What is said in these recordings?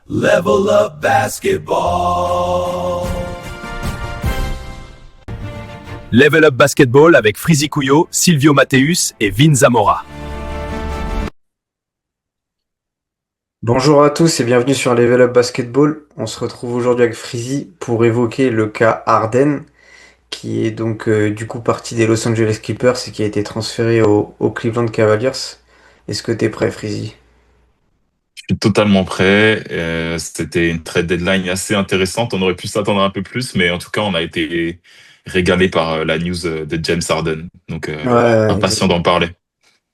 Level Up Basketball. Level Up Basketball avec Frizy Couillot, Silvio Matteus et Vin Zamora. Bonjour à tous et bienvenue sur Level Up Basketball. On se retrouve aujourd'hui avec Freezy pour évoquer le cas Harden, qui est donc du coup parti des Los Angeles Clippers et qui a été transféré au Cleveland Cavaliers. Est-ce que t'es prêt, Freezy? Je suis totalement prêt. C'était une trade deadline assez intéressante. On aurait pu s'attendre un peu plus, mais en tout cas, on a été régalé par la news de James Harden. Donc, Ouais, impatient d'en parler.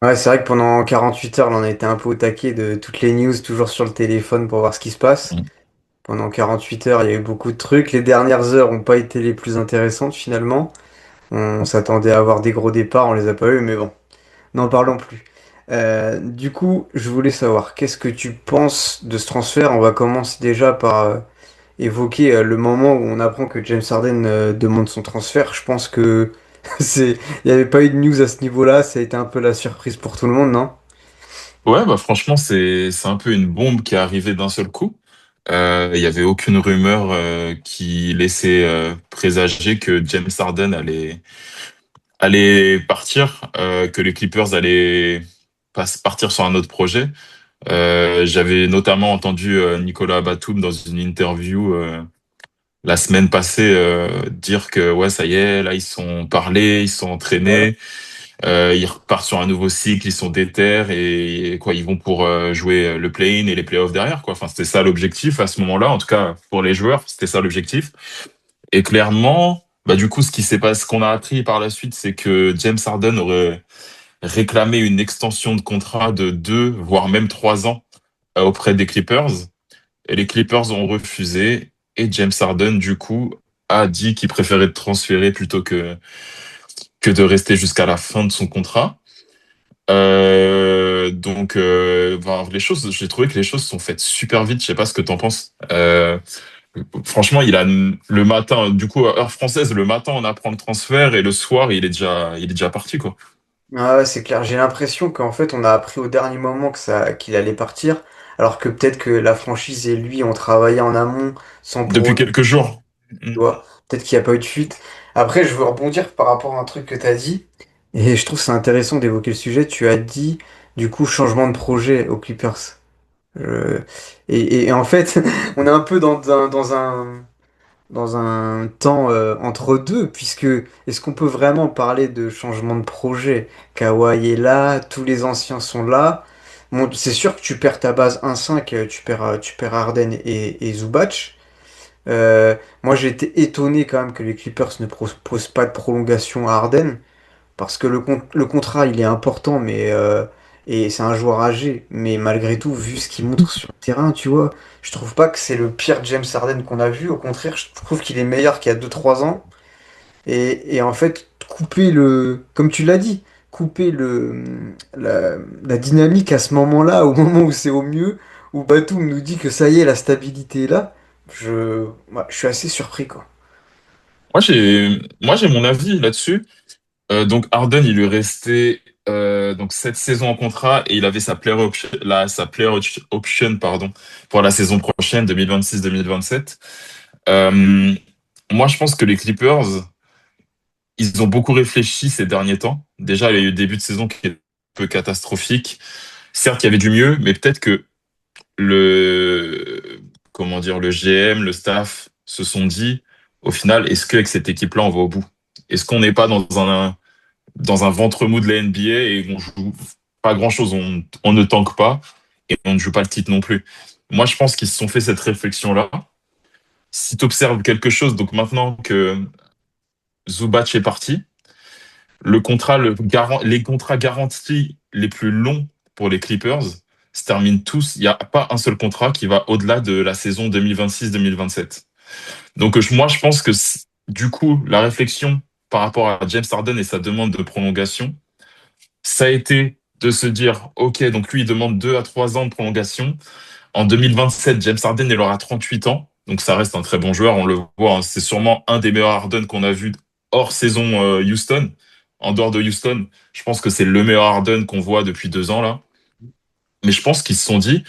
ouais, c'est vrai que pendant 48 heures, là, on a été un peu au taquet de toutes les news, toujours sur le téléphone pour voir ce qui se passe. Mm. Pendant 48 heures, il y a eu beaucoup de trucs. Les dernières heures n'ont pas été les plus intéressantes finalement. On s'attendait à avoir des gros départs, on les a pas eu, mais bon. N'en parlons plus. Du coup, je voulais savoir, qu'est-ce que tu penses de ce transfert? On va commencer déjà par évoquer le moment où on apprend que James Harden demande son transfert. Je pense que il n'y avait pas eu de news à ce niveau-là. Ça a été un peu la surprise pour tout le monde, non? Ouais, bah franchement, c'est un peu une bombe qui est arrivée d'un seul coup. Il y avait aucune rumeur qui laissait présager que James Harden allait partir, que les Clippers allaient partir sur un autre projet. J'avais notamment entendu Nicolas Batum dans une interview la semaine passée dire que ouais, ça y est, là ils sont parlés, ils sont Ouais. entraînés, ils repartent sur un nouveau cycle, ils sont déter et quoi, ils vont pour jouer le play-in et les play-offs derrière quoi. Enfin, c'était ça l'objectif à ce moment-là, en tout cas pour les joueurs, c'était ça l'objectif. Et clairement, bah du coup, ce qui s'est passé, ce qu'on a appris par la suite, c'est que James Harden aurait réclamé une extension de contrat de 2 voire même 3 ans auprès des Clippers. Et les Clippers ont refusé. Et James Harden, du coup, a dit qu'il préférait être transféré plutôt que de rester jusqu'à la fin de son contrat. Ben, j'ai trouvé que les choses sont faites super vite. Je sais pas ce que t'en penses. Franchement, il a le matin, du coup, heure française, le matin, on apprend le transfert et le soir, il est déjà parti, quoi. Ah ouais, c'est clair. J'ai l'impression qu'en fait, on a appris au dernier moment qu'il allait partir, alors que peut-être que la franchise et lui ont travaillé en amont sans pour Depuis autant. quelques jours. Mm. Tu vois, peut-être qu'il n'y a pas eu de fuite. Après, je veux rebondir par rapport à un truc que tu as dit, et je trouve c'est intéressant d'évoquer le sujet. Tu as dit, du coup, changement de projet aux Clippers. Euh, et en fait, on est un peu dans un temps entre deux, puisque est-ce qu'on peut vraiment parler de changement de projet? Kawhi est là, tous les anciens sont là. Bon, c'est sûr que tu perds ta base 1-5, tu perds Harden et Zubac. Moi, j'ai été étonné quand même que les Clippers ne proposent pas de prolongation à Harden, parce que le contrat, il est important, et c'est un joueur âgé, mais malgré tout, vu ce qu'il montre sur le terrain, tu vois, je trouve pas que c'est le pire James Harden qu'on a vu. Au contraire, je trouve qu'il est meilleur qu'il y a 2 3 ans. Et en fait, comme tu l'as dit, couper la dynamique à ce moment-là, au moment où c'est au mieux, où Batum nous dit que ça y est, la stabilité est là, ouais, je suis assez surpris, quoi. Moi, j'ai mon avis là-dessus. Donc Harden, il lui restait donc 7 saisons en contrat et il avait sa player option pardon, pour la saison prochaine, 2026-2027. Euh, Moi, je pense que les Clippers, ils ont beaucoup réfléchi ces derniers temps. Déjà, il y a eu le début de saison qui est un peu catastrophique. Certes, il y avait du mieux, mais peut-être que le, comment dire, le GM, le staff se sont dit, au final, est-ce qu'avec cette équipe-là, on va au bout? Est-ce qu'on n'est pas dans un ventre mou de la NBA et on joue pas grand-chose, on ne tanque pas et on ne joue pas le titre non plus? Moi, je pense qu'ils se sont fait cette réflexion-là. Si tu observes quelque chose, donc maintenant que Zubac est parti, les contrats garantis les plus longs pour les Clippers se terminent tous. Il n'y a pas un seul contrat qui va au-delà de la saison 2026-2027. Donc moi, je pense que du coup, la réflexion par rapport à James Harden et sa demande de prolongation, ça a été de se dire, OK, donc lui, il demande 2 à 3 ans de prolongation. En 2027, James Harden, il aura 38 ans. Donc ça reste un très bon joueur, on le voit. Hein. C'est sûrement un des meilleurs Harden qu'on a vu hors saison Houston. En dehors de Houston, je pense que c'est le meilleur Harden qu'on voit depuis 2 ans là. Mais je pense qu'ils se sont dit,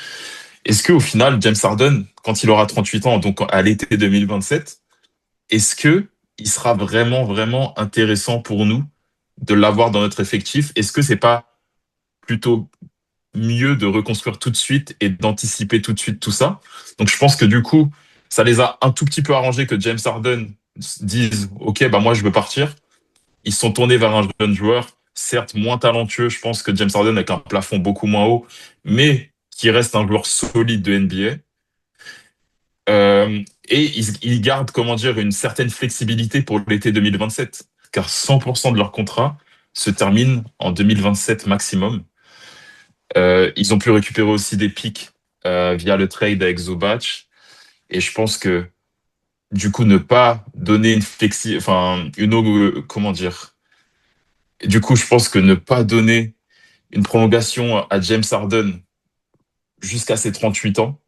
Est-ce que au final, James Harden, quand il aura 38 ans, donc à l'été 2027, est-ce que il sera vraiment, vraiment intéressant pour nous de l'avoir dans notre effectif? Est-ce que c'est pas plutôt mieux de reconstruire tout de suite et d'anticiper tout de suite tout ça? Donc je pense que du coup, ça les a un tout petit peu arrangés que James Harden dise, OK, bah moi je veux partir. Ils se sont tournés vers un jeune joueur, certes moins talentueux, je pense que James Harden avec un plafond beaucoup moins haut, mais qui reste un joueur solide de NBA. Et ils gardent, comment dire, une certaine flexibilité pour l'été 2027, car 100% de leur contrat se termine en 2027 maximum. Ils ont pu récupérer aussi des pics via le trade avec Zubac, et je pense que du coup ne pas donner une enfin comment dire. Du coup, je pense que ne pas donner une prolongation à James Harden jusqu'à ses 38 ans,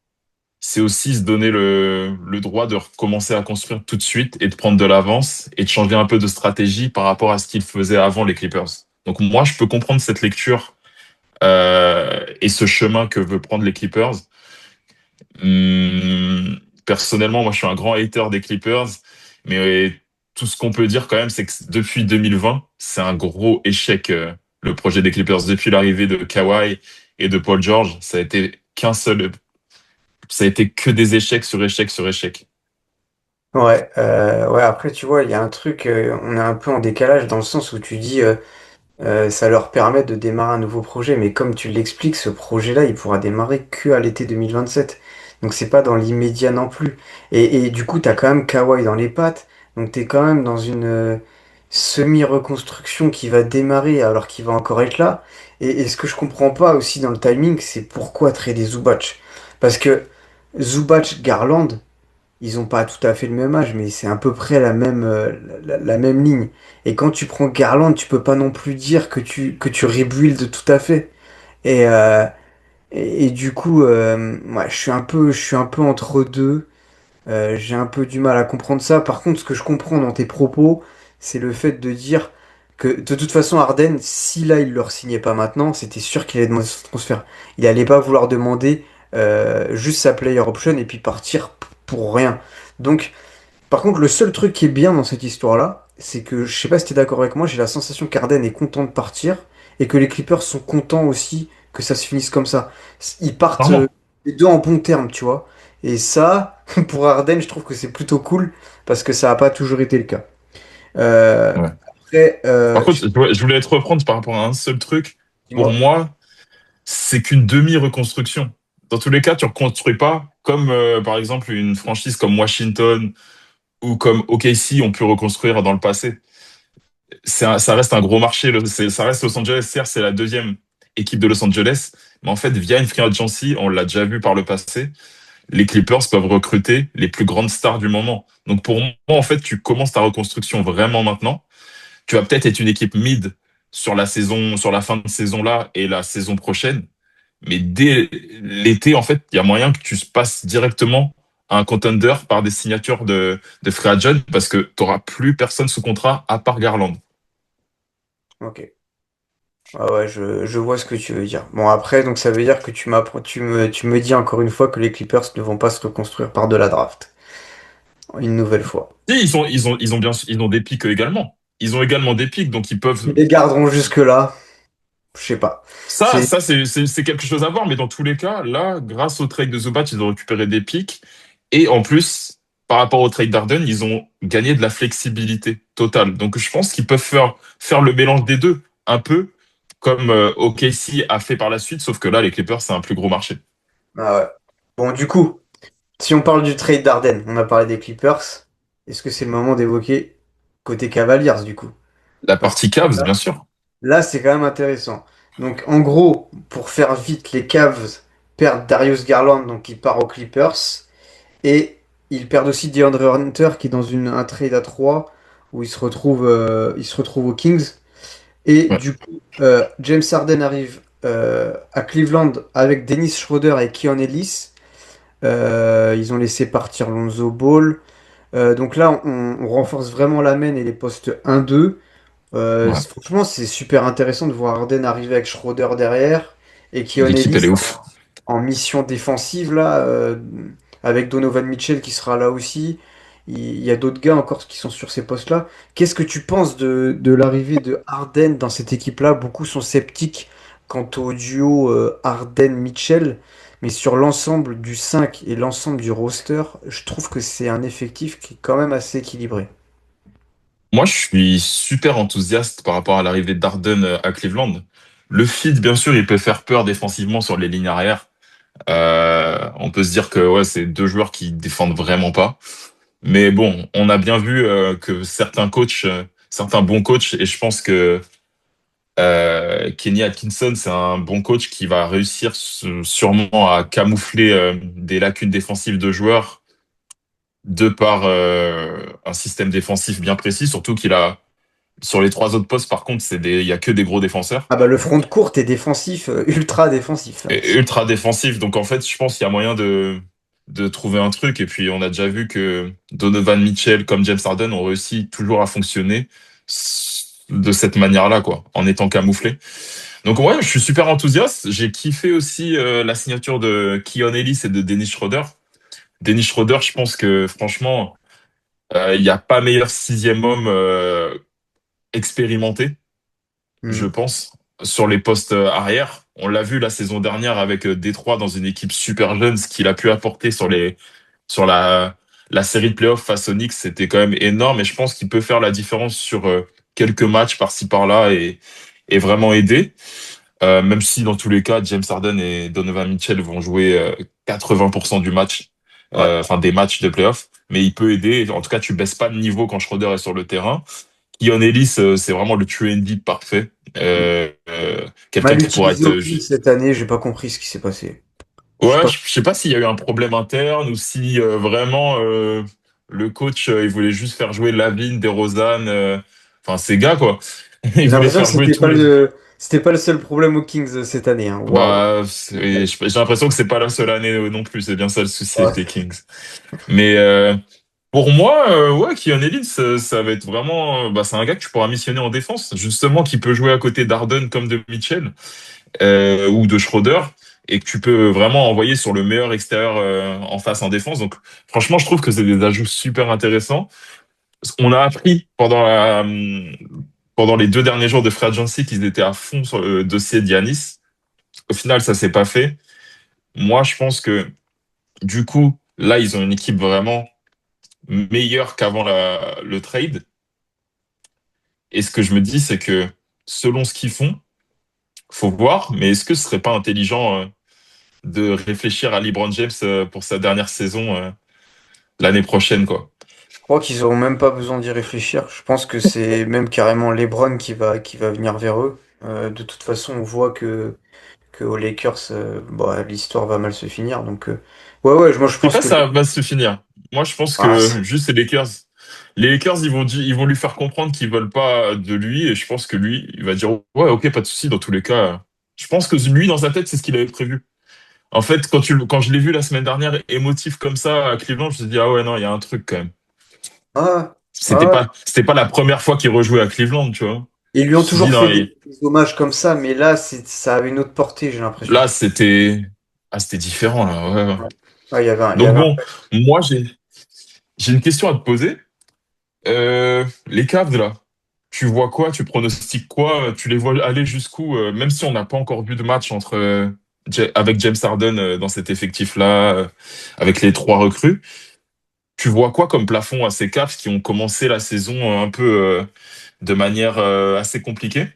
c'est aussi se donner le droit de recommencer à construire tout de suite et de prendre de l'avance et de changer un peu de stratégie par rapport à ce qu'ils faisaient avant les Clippers. Donc moi, je peux comprendre cette lecture et ce chemin que veut prendre les Clippers. Personnellement, moi, je suis un grand hater des Clippers, mais tout ce qu'on peut dire quand même, c'est que depuis 2020, c'est un gros échec, le projet des Clippers. Depuis l'arrivée de Kawhi et de Paul George, ça a été que des échecs sur échecs sur échecs. Ouais, ouais, après, tu vois, il y a un truc, on est un peu en décalage dans le sens où tu dis, ça leur permet de démarrer un nouveau projet, mais comme tu l'expliques, ce projet-là, il pourra démarrer que à l'été 2027. Donc c'est pas dans l'immédiat non plus. Et du coup, t'as quand même Kawhi dans les pattes, donc t'es quand même dans une semi-reconstruction qui va démarrer alors qu'il va encore être là. Et ce que je comprends pas aussi dans le timing, c'est pourquoi trader Zubac. Parce que Zubac, Garland, ils ont pas tout à fait le même âge, mais c'est à peu près la même, la même ligne. Et quand tu prends Garland, tu peux pas non plus dire que tu rebuild tout à fait. Et, et du coup, ouais, je suis un peu entre deux. J'ai un peu du mal à comprendre ça. Par contre, ce que je comprends dans tes propos, c'est le fait de dire que de toute façon, Harden, si là il ne le signait pas maintenant, c'était sûr qu'il allait demander son transfert. Il allait pas vouloir demander juste sa player option et puis partir pour rien. Donc, par contre, le seul truc qui est bien dans cette histoire-là, c'est que je sais pas si t'es d'accord avec moi, j'ai la sensation qu'Harden est content de partir et que les Clippers sont contents aussi que ça se finisse comme ça. Ils partent Clairement. les deux en bon terme, tu vois. Et ça, pour Harden, je trouve que c'est plutôt cool parce que ça n'a pas toujours été le cas. Euh, Ouais. après, Par contre, je voulais te reprendre par rapport à un seul truc. Pour dis-moi. moi, c'est qu'une demi-reconstruction. Dans tous les cas, tu ne reconstruis pas comme, par exemple, une franchise comme Washington ou comme OKC ont pu reconstruire dans le passé. Ça reste un gros marché. Ça reste Los Angeles. Certes, c'est la deuxième équipe de Los Angeles. Mais en fait, via une free agency, on l'a déjà vu par le passé, les Clippers peuvent recruter les plus grandes stars du moment. Donc pour moi, en fait, tu commences ta reconstruction vraiment maintenant. Tu vas peut-être être une équipe mid sur la saison, sur la fin de saison là et la saison prochaine. Mais dès l'été, en fait, il y a moyen que tu passes directement à un contender par des signatures de free agent parce que tu n'auras plus personne sous contrat à part Garland. Ok. Ah ouais, je vois ce que tu veux dire. Bon, après, donc ça veut dire que tu me dis encore une fois que les Clippers ne vont pas se reconstruire par de la draft. Une nouvelle fois. Si, ils ont des pics également. Ils ont également des pics, donc ils peuvent. Ils les garderont jusque-là. Je sais pas. C'est C'est quelque chose à voir, mais dans tous les cas, là, grâce au trade de Zubac, ils ont récupéré des pics. Et en plus, par rapport au trade d'Arden, ils ont gagné de la flexibilité totale. Donc je pense qu'ils peuvent faire le mélange des deux, un peu comme OKC a fait par la suite, sauf que là, les Clippers, c'est un plus gros marché. ah ouais. Bon, du coup, si on parle du trade d'Arden, on a parlé des Clippers. Est-ce que c'est le moment d'évoquer côté Cavaliers du coup? La Parce que partie Cavs, bien sûr. là, c'est quand même intéressant. Donc, en gros, pour faire vite, les Cavs perdent Darius Garland, donc il part aux Clippers. Et ils perdent aussi DeAndre Hunter, qui est dans un trade à 3 où il se retrouve aux Kings. Et Ouais, du coup, James Harden arrive à Cleveland avec Dennis Schroeder et Keon Ellis. Ils ont laissé partir Lonzo Ball. Donc là, on renforce vraiment la main et les postes 1-2. ouais. Franchement, c'est super intéressant de voir Harden arriver avec Schroeder derrière et Keon L'équipe, elle Ellis est ouf. en mission défensive là, avec Donovan Mitchell qui sera là aussi. Il y a d'autres gars encore qui sont sur ces postes-là. Qu'est-ce que tu penses de l'arrivée de Harden dans cette équipe-là? Beaucoup sont sceptiques quant au duo Harden-Mitchell, mais sur l'ensemble du 5 et l'ensemble du roster, je trouve que c'est un effectif qui est quand même assez équilibré. Moi, je suis super enthousiaste par rapport à l'arrivée d'Arden à Cleveland. Le fit, bien sûr, il peut faire peur défensivement sur les lignes arrière. On peut se dire que ouais, c'est deux joueurs qui défendent vraiment pas. Mais bon, on a bien vu que certains coachs, certains bons coachs, et je pense que Kenny Atkinson, c'est un bon coach qui va réussir sûrement à camoufler des lacunes défensives de joueurs de par un système défensif bien précis. Surtout qu'il a sur les trois autres postes, par contre, il y a que des gros défenseurs. Ah bah le front de court est défensif, ultra défensif là. Et ultra défensif. Donc en fait, je pense qu'il y a moyen de trouver un truc. Et puis on a déjà vu que Donovan Mitchell comme James Harden ont réussi toujours à fonctionner de cette manière-là, quoi, en étant camouflés. Donc ouais, je suis super enthousiaste. J'ai kiffé aussi la signature de Keon Ellis et de Dennis Schroeder. Dennis Schroeder, je pense que franchement, il n'y a pas meilleur sixième homme expérimenté, je Hmm. pense, sur les postes arrière. On l'a vu la saison dernière avec Détroit dans une équipe super jeune, ce qu'il a pu apporter sur la série de playoffs face aux Knicks, c'était quand même énorme. Et je pense qu'il peut faire la différence sur quelques matchs par-ci par-là et vraiment aider. Même si dans tous les cas, James Harden et Donovan Mitchell vont jouer 80% du match, Ouais. enfin des matchs de playoffs. Mais il peut aider. En tout cas, tu baisses pas de niveau quand Schroeder est sur le terrain. Keon Ellis, c'est vraiment le 3 and D parfait. Mal Quelqu'un qui pourra utilisé être... au Kings cette année, j'ai pas compris ce qui s'est passé. Je sais Ouais, pas. je sais pas s'il y a eu un problème interne ou si vraiment le coach, il voulait juste faire jouer Lavine, DeRozan, enfin ces gars, quoi. Il J'ai voulait l'impression que faire jouer tous les... c'était pas le seul problème aux Kings cette année, hein. Waouh. Bah, j'ai l'impression que c'est pas la seule année non plus. C'est bien ça le souci avec les Kings. Mais pour moi, ouais, Keon Ellis, ça va être vraiment, bah, c'est un gars que tu pourras missionner en défense, justement, qui peut jouer à côté d'Arden comme de Mitchell ou de Schroeder, et que tu peux vraiment envoyer sur le meilleur extérieur en face en défense. Donc, franchement, je trouve que c'est des ajouts super intéressants. On a appris pendant les 2 derniers jours de Free Agency qu'ils étaient à fond sur le dossier d'Yanis. Au final, ça s'est pas fait. Moi, je pense que du coup, là, ils ont une équipe vraiment meilleure qu'avant le trade. Et ce que je me dis, c'est que selon ce qu'ils font, faut voir, mais est-ce que ce serait pas intelligent de réfléchir à LeBron James pour sa dernière saison l'année prochaine, quoi? Je crois qu'ils auront même pas besoin d'y réfléchir. Je pense que c'est même carrément LeBron qui va venir vers eux. De toute façon, on voit que aux Lakers, bah, l'histoire va mal se finir. Donc, moi je Je sais pense pas que si ça va se finir. Moi, je pense ah, que juste les Lakers. Les Lakers, ils vont lui faire comprendre qu'ils veulent pas de lui, et je pense que lui, il va dire ouais, ok, pas de souci. Dans tous les cas, je pense que lui, dans sa tête, c'est ce qu'il avait prévu. En fait, quand je l'ai vu la semaine dernière émotif comme ça à Cleveland, je me suis dit ah ouais non, il y a un truc quand même. ah, ah. C'était pas la première fois qu'il rejouait à Cleveland, tu vois. Ils lui Je me ont suis dit toujours non, fait des hommages comme ça, mais là, ça avait une autre portée, j'ai l'impression. là c'était différent là. Ouais, ouais. Ouais. Ouais, il y Donc avait bon, moi j'ai une question à te poser. Les Cavs là, tu vois quoi? Tu pronostiques quoi? Tu les vois aller jusqu'où? Même si on n'a pas encore vu de match entre avec James Harden dans cet effectif-là, avec les trois recrues. Tu vois quoi comme plafond à ces Cavs qui ont commencé la saison un peu de manière assez compliquée?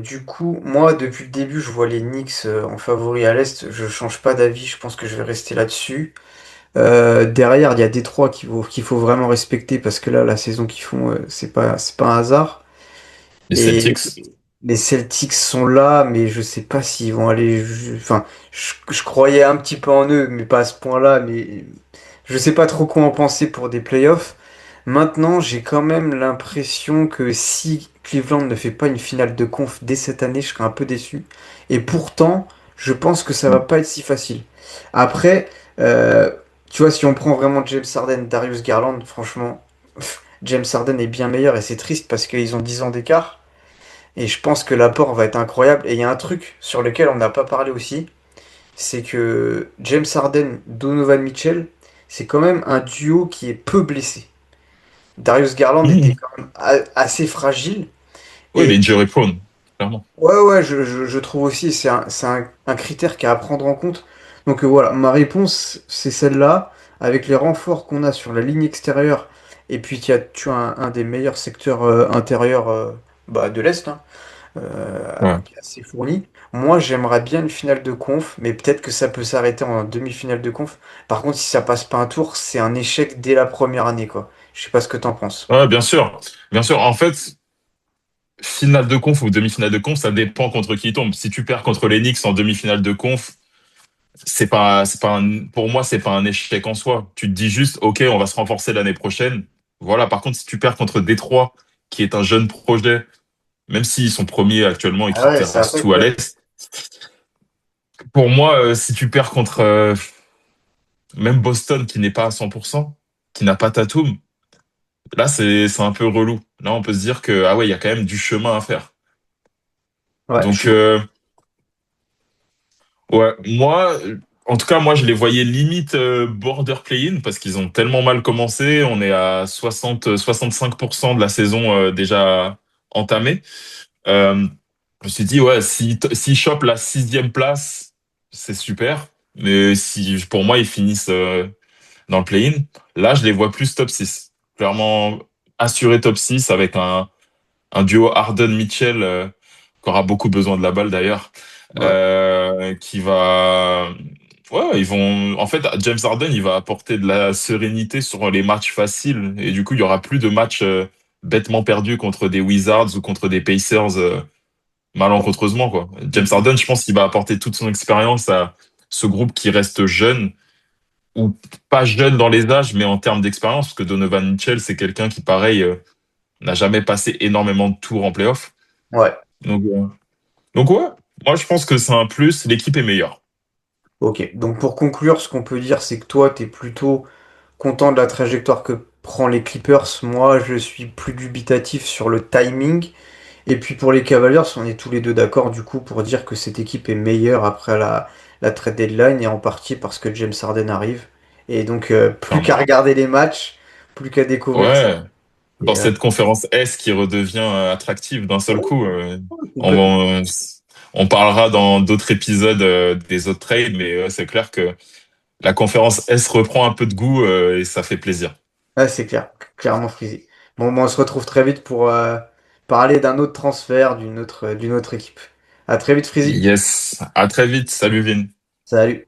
Du coup, moi, depuis le début, je vois les Knicks en favori à l'Est. Je change pas d'avis, je pense que je vais rester là-dessus. Derrière, il y a Détroit qu'il faut vraiment respecter parce que là, la saison qu'ils font, c'est pas un hasard. Les Et Celtics? les Celtics sont là, mais je sais pas s'ils vont aller. Enfin, je croyais un petit peu en eux, mais pas à ce point-là. Mais je sais pas trop quoi en penser pour des playoffs. Maintenant, j'ai quand même l'impression que si Cleveland ne fait pas une finale de conf dès cette année, je serais un peu déçu. Et pourtant, je pense que ça va pas être si facile. Après, euh, tu vois, si on prend vraiment James Harden, Darius Garland, franchement, James Harden est bien meilleur et c'est triste parce qu'ils ont 10 ans d'écart. Et je pense que l'apport va être incroyable. Et il y a un truc sur lequel on n'a pas parlé aussi. c'est que James Harden, Donovan Mitchell, c'est quand même un duo qui est peu blessé. Darius Garland était Mhm. quand même assez fragile. Ouais, Et les injury prone, clairement. ouais, ouais, je trouve aussi, c'est un critère qui est à prendre en compte. Donc voilà, ma réponse, c'est celle-là, avec les renforts qu'on a sur la ligne extérieure, et puis tu as un des meilleurs secteurs intérieurs bah, de l'Est, hein, Ouais. qui est assez fourni. Moi, j'aimerais bien une finale de conf, mais peut-être que ça peut s'arrêter en demi-finale de conf. Par contre, si ça passe pas un tour, c'est un échec dès la première année, quoi. Je sais pas ce que t'en penses. Ouais, bien sûr. Bien sûr. En fait, finale de conf ou demi-finale de conf, ça dépend contre qui il tombe. Si tu perds contre les Knicks en demi-finale de conf, pour moi, c'est pas un échec en soi. Tu te dis juste, OK, on va se renforcer l'année prochaine. Voilà. Par contre, si tu perds contre Détroit, qui est un jeune projet, même s'ils sont premiers actuellement et Ah qui ouais, ça terrassent affecte, tout à ouais. l'Est, pour moi, si tu perds contre même Boston qui n'est pas à 100%, qui n'a pas Tatum, là, c'est un peu relou. Là, on peut se dire que, ah ouais, il y a quand même du chemin à faire. Ouais, je Donc, suis d'accord. ouais, en tout cas, moi, je les voyais limite border play-in parce qu'ils ont tellement mal commencé. On est à 65% de la saison déjà entamée. Euh, je me suis dit, ouais, s'ils chopent la sixième place, c'est super. Mais si, pour moi, ils finissent dans le play-in, là, je les vois plus top 6. Clairement, assuré top 6 avec un duo Harden-Mitchell qui aura beaucoup besoin de la balle d'ailleurs, Ouais. qui va... Ouais, ils vont... En fait, James Harden, il va apporter de la sérénité sur les matchs faciles. Et du coup, il y aura plus de matchs bêtement perdus contre des Wizards ou contre des Pacers malencontreusement, quoi. James Mm. Harden, je pense qu'il va apporter toute son expérience à ce groupe qui reste jeune, ou pas jeune dans les âges, mais en termes d'expérience, parce que Donovan Mitchell, c'est quelqu'un qui, pareil, n'a jamais passé énormément de tours en playoff. Ouais. Donc, ouais, moi je pense que c'est un plus, l'équipe est meilleure. Ok. Donc pour conclure, ce qu'on peut dire, c'est que toi, t'es plutôt content de la trajectoire que prend les Clippers. Moi, je suis plus dubitatif sur le timing. Et puis pour les Cavaliers, on est tous les deux d'accord du coup pour dire que cette équipe est meilleure après la trade deadline et en partie parce que James Harden arrive. Et donc plus Clairement. qu'à regarder les matchs, plus qu'à découvrir ça. Ouais, dans Et cette conférence S qui redevient attractive d'un seul coup, complètement. on, on parlera dans d'autres épisodes des autres trades, mais c'est clair que la conférence S reprend un peu de goût et ça fait plaisir. Ouais, c'est clair, clairement frisé. Bon, on se retrouve très vite pour parler d'un autre transfert, d'une autre équipe. À très vite, Frisy. Yes, à très vite, salut Vin. Salut.